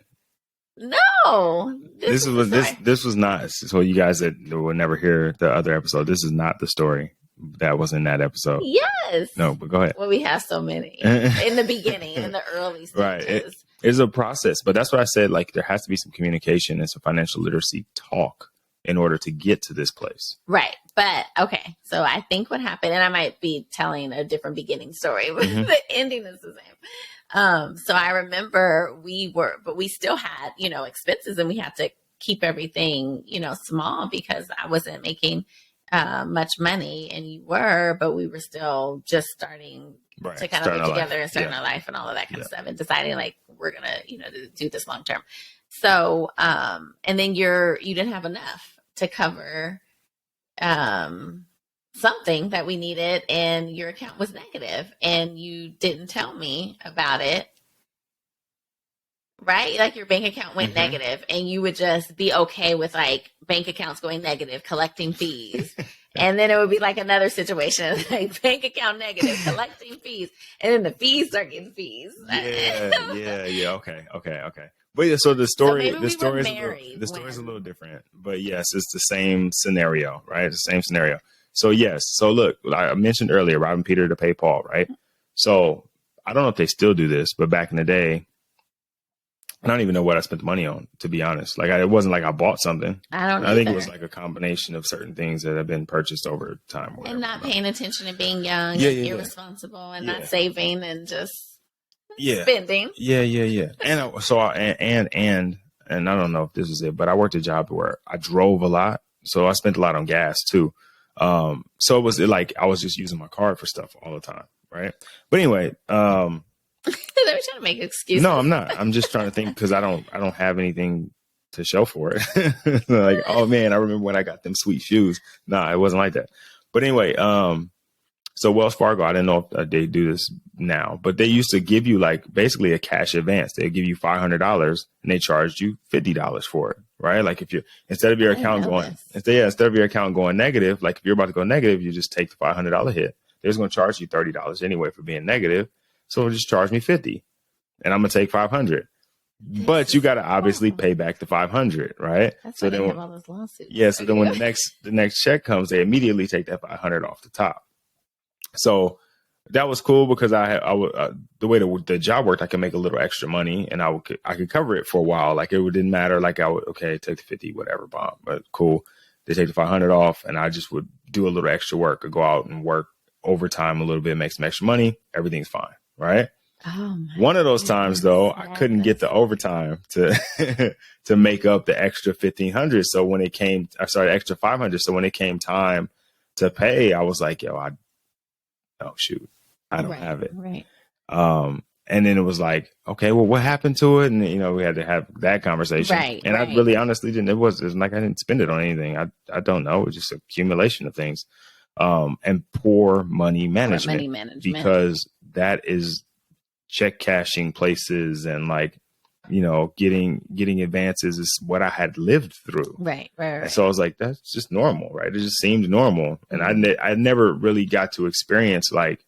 No. This was not, so you guys that will never hear the other episode, this is not the story that was in that episode. Yes. No, but go ahead. Well, we have so many in the beginning, in the early stages. Right. It's a process, but that's what I said. Like there has to be some communication and some financial literacy talk in order to get to this place. Right. But okay. So I think what happened, and I might be telling a different beginning story, but the ending is the same. So I remember but we still had, expenses and we had to keep everything, small because I wasn't making much money and you were, but we were still just starting to kind of get together and starting our life and all of that kind of stuff and deciding like, we're going to, do this long term. So, and then you didn't have enough to cover, something that we needed and your account was negative and you didn't tell me about it. Right? Like your bank account went negative and you would just be okay with like bank accounts going negative, collecting fees. And then it would be like another situation, like bank account negative, collecting fees. And then the fees start getting fees. Yeah. Okay. But yeah, so the story is a little different, but yes, it's the same scenario, right? It's the same scenario. So yes. So look, I mentioned earlier, robbing Peter to pay Paul, right? So I don't know if they still do this, but back in the day, I don't even know what I spent the money on, to be honest. Like, it wasn't like I bought something. I don't I think it either. was like a combination of certain things that have been purchased over time. Or whatever. And not paying attention and being young Yeah, and yeah, yeah. irresponsible and Yeah. not saving and just Yeah. spending. Yeah. And and I don't know if this is it, but I worked a job where I drove a lot. So I spent a lot on gas too. So it was like I was just using my card for stuff all the time. Right. But anyway, They were trying to make excuses. no, I'm not. I'm just trying to think because I don't have anything to show for it. Like, oh man, I remember when I got them sweet shoes. Nah, it wasn't like that. But anyway, so Wells Fargo, I didn't know if they do this now, but they used to give you like basically a cash advance. They give you $500 and they charged you $50 for it, right? Like if you instead of your account going negative, like if you're about to go negative, you just take the $500 hit. They're just going to charge you $30 anyway for being negative, so just charge me $50, and I'm gonna take $500. But you got to obviously pay back the $500, right? That's so why then, they have all those lawsuits. yeah. So then when the next check comes, they immediately take that $500 off the top. So that was cool because the way the job worked, I could make a little extra money and I could cover it for a while. Like it didn't matter. Like take the 50, whatever, bomb, but cool. They take the 500 off and I just would do a little extra work or go out and work overtime a little bit, make some extra money. Everything's fine. Right. Oh, one of those times though, I couldn't get the overtime to to make up the extra 1,500. So when it came, extra 500. So when it came time to pay, I was like, yo, oh shoot, I don't have it. Right. And then it was like, okay, well, what happened to it? And we had to have that conversation. Right. And I really honestly didn't. It was like I didn't spend it on anything. I don't know. It was just accumulation of things. And poor money management. Because that is check cashing places and like, getting advances is what I had lived through. Right. And so I was like, that's just normal, right? It just seemed normal. And I never really got to experience like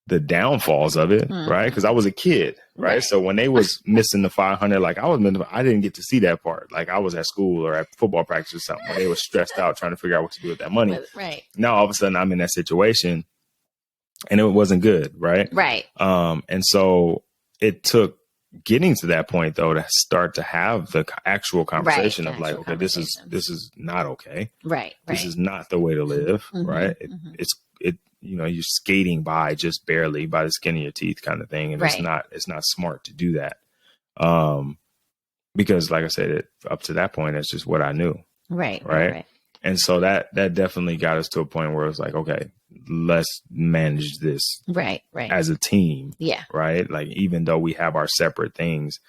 the downfalls of it, right? Because I was a kid, right? So when they was missing the 500, like I didn't get to see that part. Like I was at school or at football practice or something where they were stressed out trying to figure out what to do with that money. Right. Now all of a sudden I'm in that situation and it wasn't good, right? Right. And so it took getting to that point though to start to have the actual conversation of like, okay, this is not okay. Right. This is not the way to live, right? You're skating by just barely by the skin of your teeth kind of thing. And it's not smart to do that. Because like I said, up to that point, it's just what I knew. Right. And so that definitely got us to a point where it was like, okay, let's manage this as a team. Yeah. Right. Like, even though we have our separate things,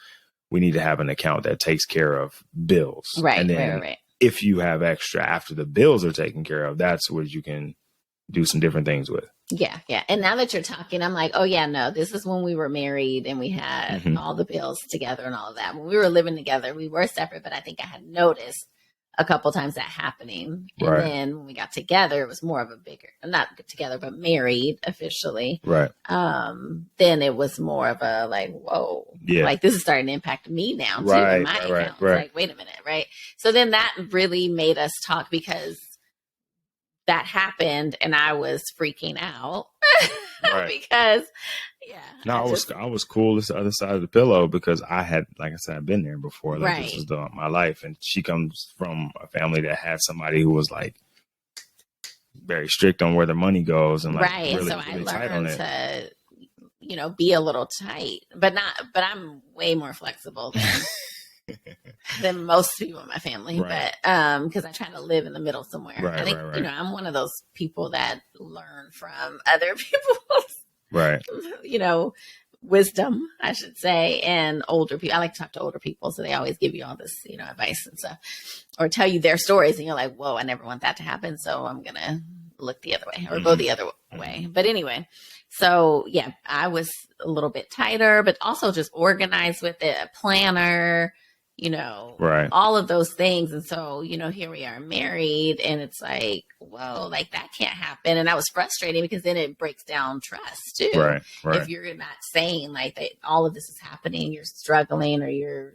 we need to have an account that takes care of bills. Right. And then if you have extra after the bills are taken care of, that's what you can do some different things with. Yeah. Yeah. And now that you're talking, I'm like, oh yeah, no, this is when we were married and we had all the bills together and all of that. When we were living together, we were separate, but I think I had noticed a couple times that happening. And then when we got together, it was more of a bigger, not together, but married officially. Right. Then it was more of a like, whoa, like this is starting to impact me now too. In my account. Like, wait a minute. Right. So then that really made us talk because that happened and I was freaking out because I was cool as the other side of the pillow because I had, like I said, I've been there before. Like this was my life. And she comes from a family that had somebody who was like very strict on where the money goes and like really, so really I learned to, be a little tight, but I'm way more flexible than most people in my family, but because I try to live in the middle somewhere. I think I'm one of those people that learn from other people's wisdom, I should say, and older people. I like to talk to older people, so they always give you all this advice and stuff, or tell you their stories, and you're like, whoa, I never want that to happen, so I'm gonna look the other way or go the other way. But anyway, so I was a little bit tighter, but also just organized with it, a planner, all of those things. And so, here we are married and it's like, whoa, like that can't happen. And that was frustrating because then it breaks down trust too. Right. If you're not saying like that, all of this is happening, you're struggling or you're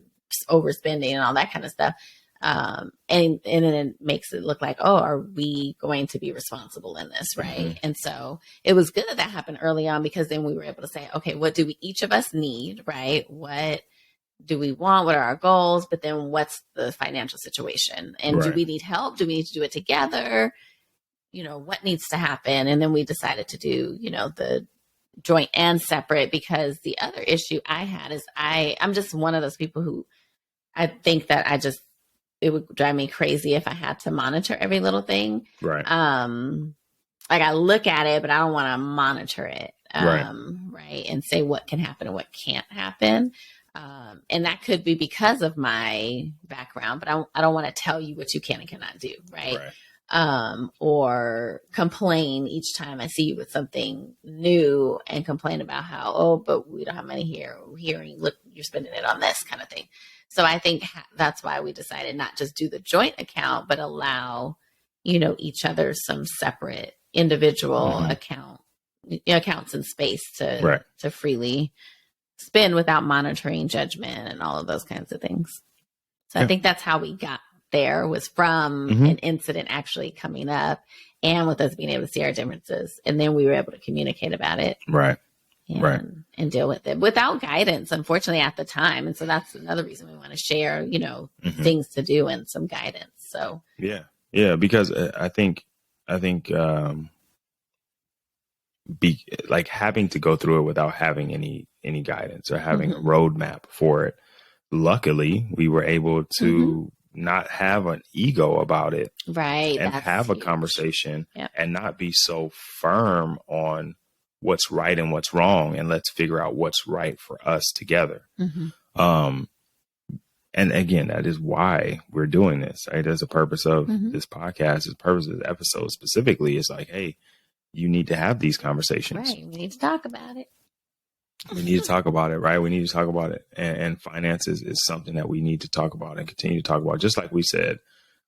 overspending and all that kind of stuff. And then it makes it look like, oh, are we going to be responsible in this? Right. And so it was good that happened early on because then we were able to say, okay, what do we each of us need? Right. do we want? What are our goals? But then what's the financial situation? And do we need help? Do we need to do it together? What needs to happen? And then we decided to do, the joint and separate, because the other issue I had is I'm just one of those people who I think that it would drive me crazy if I had to monitor every little thing. Right. Like I look at it, but I don't want to monitor it. Right. And say what can happen and what can't happen. And that could be because of my background, but I don't want to tell you what you can and cannot do. Right. Or complain each time I see you with something new and complain about how, but we don't have money here. Look, you're spending it on this kind of thing. So I think that's why we decided not just do the joint account, but allow, each other some separate individual accounts and space to freely spend without monitoring judgment and all of those kinds of things. So I think that's how we got there, was from an incident actually coming up and with us being able to see our differences. And then we were able to communicate about it. And deal with it without guidance, unfortunately, at the time. And so that's another reason we want to share, things to do and some guidance. So, because I think like having to go through it without having any guidance or having a roadmap for it. Luckily, we were able to not have an ego about it, right? And have a conversation and not be so firm on what's right and what's wrong, and let's figure out what's right for us together. And again, that is why we're doing this, right? That's the purpose of this podcast. The purpose of the episode specifically is like, hey, you need to have these conversations. Right. We need to talk about it. We need to talk about it, right? We need to talk about it. And finances is something that we need to talk about and continue to talk about. Just like we said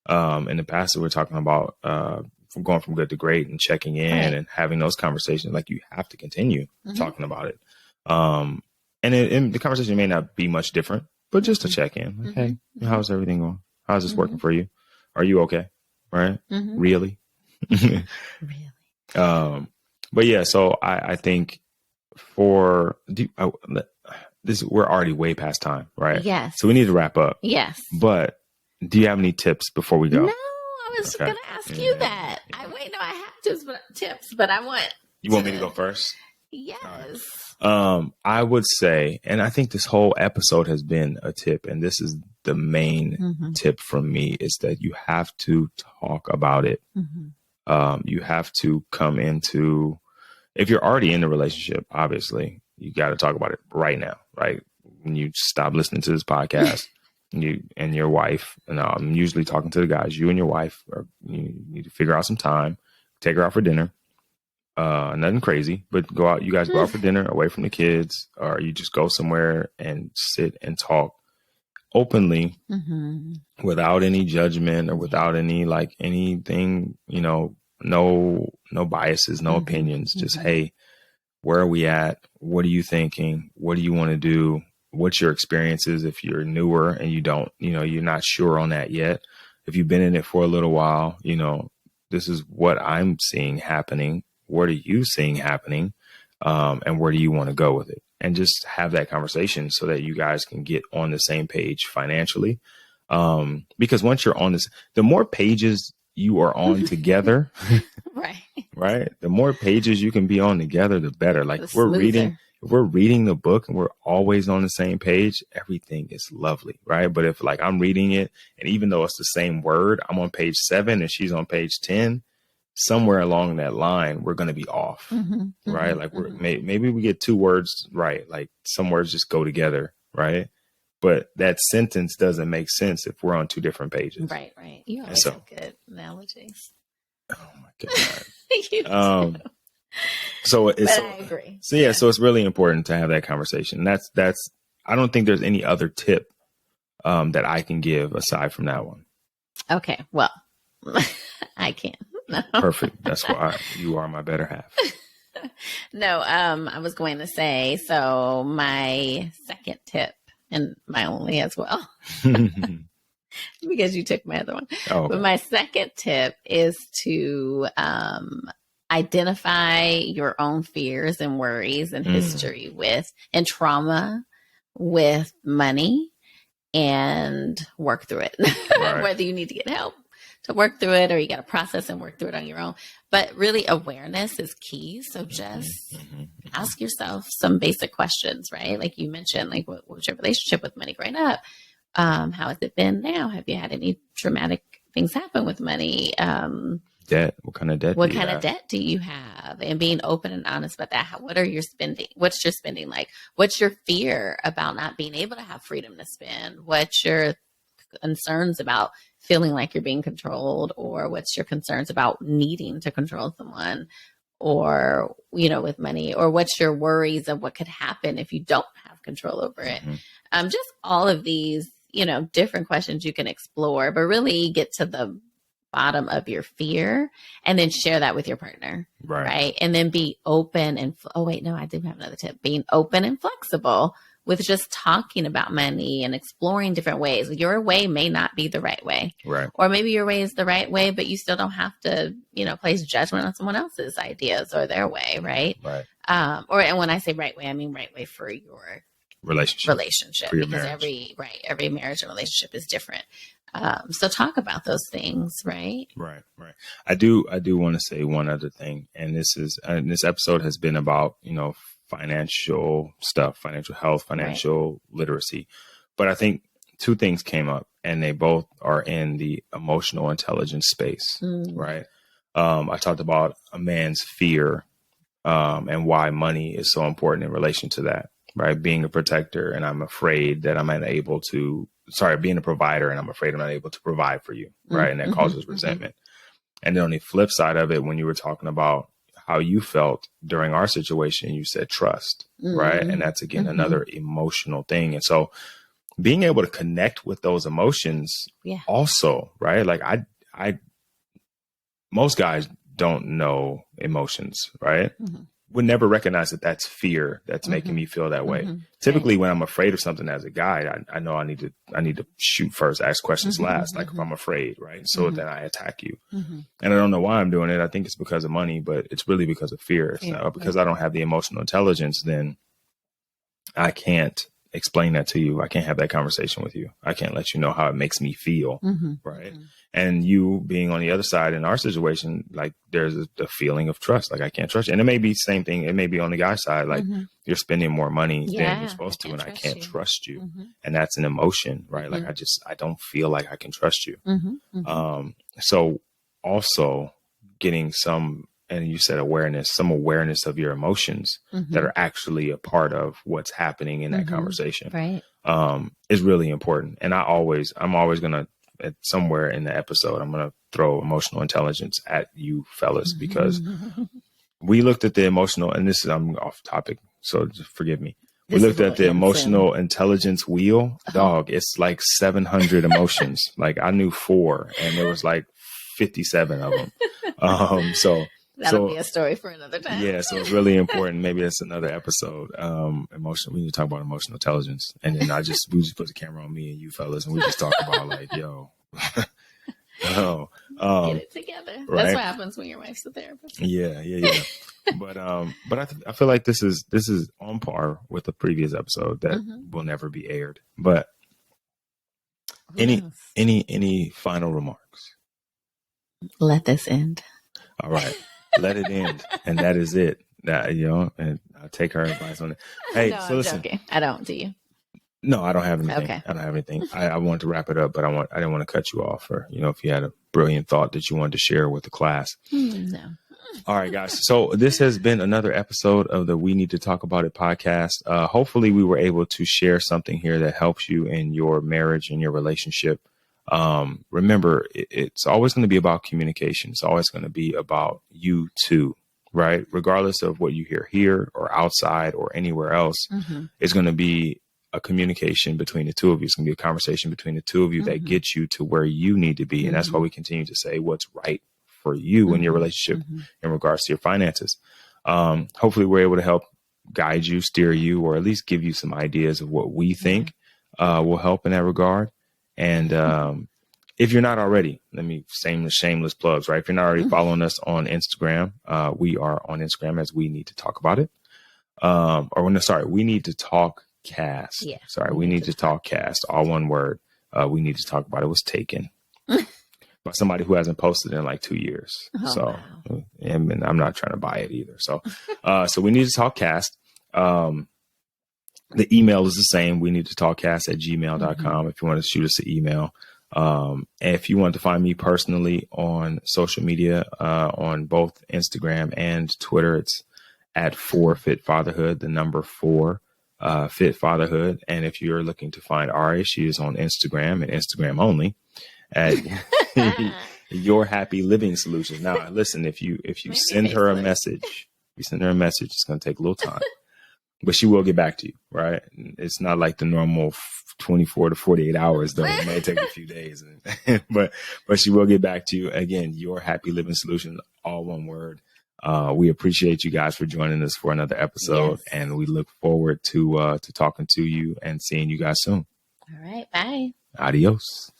in the past, we're talking about from going from good to great and checking in and having those conversations. Like, you have to continue talking about it. And the conversation may not be much different, but just to check in. Like, hey, how's everything going? How's this working for you? Are you okay? Right? Really? Really? But yeah, so I think we're already way past time, right? Yes. So we need to wrap up. Yes. But do you have any tips before we go? No, I was going to ask you that. I have tips, but I want. You want me to go first? Yes. I would say, and I think this whole episode has been a tip, and this is the main tip from me, is that you have to talk about it. You have to come into, if you're already in the relationship, obviously, you got to talk about it right now, right? When you stop listening to this podcast, you and your wife, and I'm usually talking to the guys, you and your wife, you need to figure out some time, take her out for dinner. Nothing crazy, but you guys go out for dinner away from the kids, or you just go somewhere and sit and talk openly without any judgment or without any anything, no biases, no opinions. Just, hey, where are we at? What are you thinking? What do you want to do? What's your experiences if you're newer and you don't, you're not sure on that yet? If you've been in it for a little while, this is what I'm seeing happening. What are you seeing happening? And where do you want to go with it? And just have that conversation so that you guys can get on the same page financially. Because once you're on this, the more pages you are on together, right? The more pages you can be on together, the better. Like, if we're reading the book and we're always on the same page, everything is lovely, right? But if I'm reading it, and even though it's the same word, I'm on page 7 and she's on page 10, somewhere along that line, we're going to be off, right? Like, maybe we get 2 words right. Like, some words just go together, right? But that sentence doesn't make sense if we're on 2 different pages. Right. You always have good analogies. Oh my God. You do. So I agree. So yeah, so it's really important to have that conversation. That's I don't think there's any other tip that I can give aside from that one. Okay. Well, I can. No. Perfect. That's why you are my better half. No, I was going to say, so my second tip, and my only as well, because you took my other one. Oh, okay. But my second tip is to identify your own fears and worries and history and trauma with money and work through it. Right. Whether you need to get help to work through it or you got to process and work through it on your own. But really, awareness is key. So just ask yourself some basic questions, right? Like you mentioned, like what was your relationship with money growing up? How has it been now? Have you had any traumatic things happen with money? Debt. What kind of debt? What kind of debt do you have? And being open and honest about that. What are your spending? What's your spending like? What's your fear about not being able to have freedom to spend? What's your concerns about feeling like you're being controlled? Or what's your concerns about needing to control someone? Or, you know, with money? Or what's your worries of what could happen if you don't have control over it? Just all of these, you know, different questions you can explore, but really get to the bottom of your fear and then share that with your partner. Right. And then be open and, oh, wait, no, I do have another tip. Being open and flexible with just talking about money and exploring different ways. Your way may not be the right way. Right. Or maybe your way is the right way, but you still don't have to, you know, place judgment on someone else's ideas or their way. Right. Right. And when I say right way, I mean right way for your relationship for your because marriage. every marriage and relationship is different. So talk about those things, right? Right. I do want to say one other thing, and this episode has been about, you know, financial stuff, financial health, financial literacy. But I think two things came up, and they both are in the emotional intelligence space, right? I talked about a man's fear and why money is so important in relation to that, right? Being a protector, and I'm afraid that I'm unable to, being a provider, and I'm afraid I'm not able to provide for you, right? And that causes resentment. And then on the flip side of it, when you were talking about how you felt during our situation, you said trust, right? And that's, again, another emotional thing. And so being able to connect with those emotions also, right? Like most guys don't know emotions, right? Would never recognize that that's fear that's making me feel that way. Typically, when I'm afraid of something as a guy, I know I need to shoot first, ask questions last. Like if I'm afraid, right? So then I attack you. And I don't know why I'm doing it. I think it's because of money, but it's really because of fear. So because I don't have the emotional intelligence, then I can't explain that to you. I can't have that conversation with you. I can't let you know how it makes me feel, right? And you being on the other side in our situation, like there's a feeling of trust. Like I can't trust you. And it may be the same thing. It may be on the guy's side. Like you're spending more money than you're supposed to, and I can't trust you. And that's an emotion, right? Like I don't feel like I can trust you. So also getting some, and you said some awareness of your emotions that are actually a part of what's happening in that conversation, right? Is really important. And I'm always going to, somewhere in the episode, I'm going to throw emotional intelligence at you fellas, because we looked at the emotional, and I'm off topic, so just forgive me. We looked at the emotional intelligence wheel. Dog, it's like 700 emotions. Like I knew 4, and there was like 57 of them. That'll be a story for another time. Yeah, so it's really important. Maybe that's another episode. We need to talk about emotional intelligence, and then we just put the camera on me and you fellas, and we just talk about like, yo, get it together. Right? That's what happens when your wife's a therapist. Yeah. But I feel like this is on par with the previous episode that will never be aired. But any final remarks? Let this end. All right. Let it end, and that is it. And I'll take her advice on it. Hey, no, so listen. Joking. I don't. Do you? No, I don't have anything. Okay. I don't have anything. I wanted to wrap it up, but I didn't want to cut you off, or if you had a brilliant thought that you wanted to share with the class. No. All right, guys. So this has been another episode of the We Need to Talk About It podcast. Hopefully, we were able to share something here that helps you in your marriage and your relationship. Remember, it's always going to be about communication. It's always going to be about you two, right? Regardless of what you hear here or outside or anywhere else, it's going to be a communication between the two of you. It's going to be a conversation between the two of you that gets you to where you need to be. And that's why we continue to say what's right for you in your relationship in regards to your finances. Hopefully we're able to help guide you, steer you, or at least give you some ideas of what we think will help in that regard. And if you're not already, shameless plugs, right? If you're not already following us on Instagram, we are on Instagram as We Need to Talk About It. We need to talk cast. Yeah. Sorry, we need to talk cast. All one word. We need to talk about it. Was taken by somebody who hasn't posted in like 2 years. Wow. And I'm not trying to buy it either. So, so we need to talk cast. The email is the same. We need to talk cast at gmail.com if you want to shoot us an email. And if you want to find me personally on social media, on both Instagram and Twitter, it's at 4FitFatherhood, the number 4, Fit Fatherhood. And if you're looking to find Ari, she is on Instagram and Instagram only at Your Happy Living Solutions. Now, listen, if you send her a message, it's going to take a little time. But she will get back to you, right? It's not like the normal 24 to 48 hours, though. It may take a few days. but she will get back to you. Again, Your Happy Living Solution, all one word. We appreciate you guys for joining us for another episode. Yes. And we look forward to talking to you and seeing you guys soon. All right. Bye. Adios.